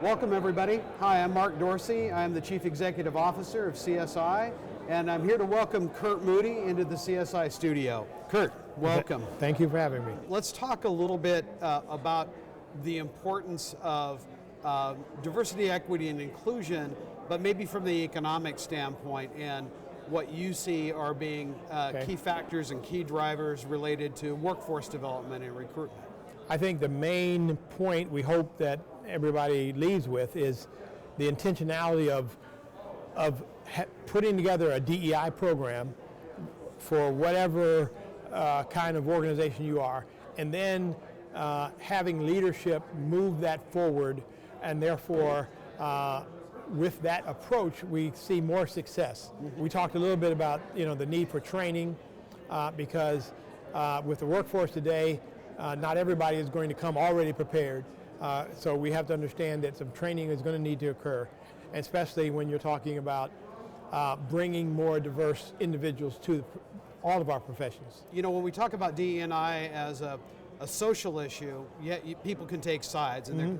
Welcome everybody. Hi, I'm Mark Dorsey. I'm the Chief Executive Officer of CSI, and I'm here to welcome Curt Moody into the CSI Studio. Curt, welcome. Thank you for having me. Let's talk a little bit about the importance of diversity, equity, and inclusion, but maybe from the economic standpoint, and what you see are being key factors and key drivers related to workforce development and recruitment. I think the main point we hope that everybody leaves with is the intentionality of putting together a DEI program for whatever kind of organization you are, and then having leadership move that forward, and therefore with that approach we see more success. We talked a little bit about the need for training because with the workforce today, not everybody is going to come already prepared. So we have to understand that some training is going to need to occur, especially when you're talking about bringing more diverse individuals to all of our professions. When we talk about DE&I as a social issue, people can take sides, and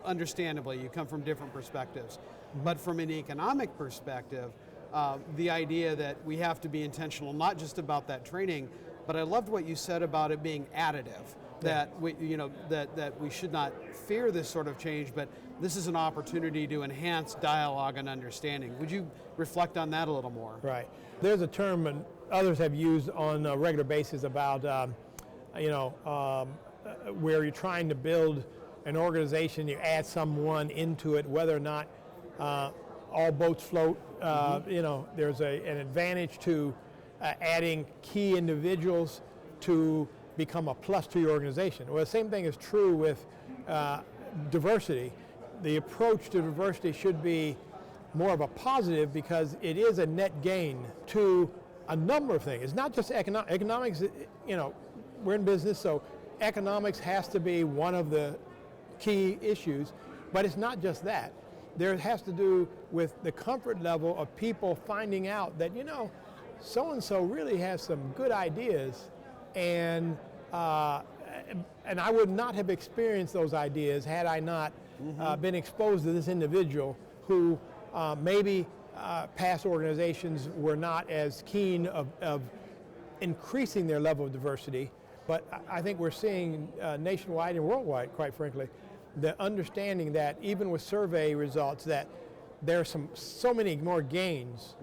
understandably, you come from different perspectives. But from an economic perspective, the idea that we have to be intentional, not just about that training, but I loved what you said about it being additive. That we should not fear this sort of change, but this is an opportunity to enhance dialogue and understanding. Would you reflect on that a little more? Right. There's a term and others have used on a regular basis about where you're trying to build an organization, you add someone into it, whether or not all boats float. There's an advantage to adding key individuals to become a plus to your organization. Well, the same thing is true with diversity. The approach to diversity should be more of a positive because it is a net gain to a number of things. It's not just economics, we're in business, so economics has to be one of the key issues, but it's not just that. There has to do with the comfort level of people finding out that, so-and-so really has some good ideas, and I would not have experienced those ideas had I not been exposed to this individual who maybe past organizations were not as keen of increasing their level of diversity. But I think we're seeing nationwide and worldwide, quite frankly, the understanding that even with survey results that there are so many more gains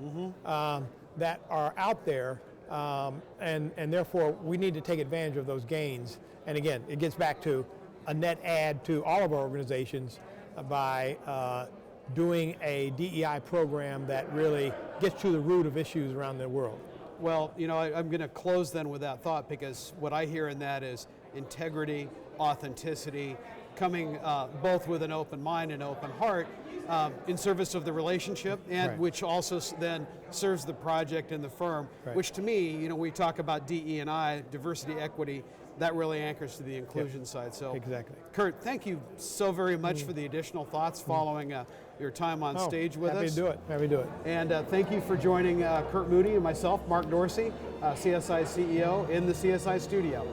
that are out there, and therefore we need to take advantage of those gains. And again, it gets back to a net add to all of our organizations by doing a DEI program that really gets to the root of issues around the world. Well, I'm going to close then with that thought, because what I hear in that is integrity, authenticity, coming both with an open mind and open heart in service of the relationship, and which also then serves the project and the firm, which to me, we talk about DE&I, diversity, equity, that really anchors to the inclusion side. So, exactly. Curt, thank you so very much for the additional thoughts following your time on stage with us. Happy to do it. And thank you for joining Curt Moody and myself, Mark Dorsey, CSI CEO in the CSI Studio.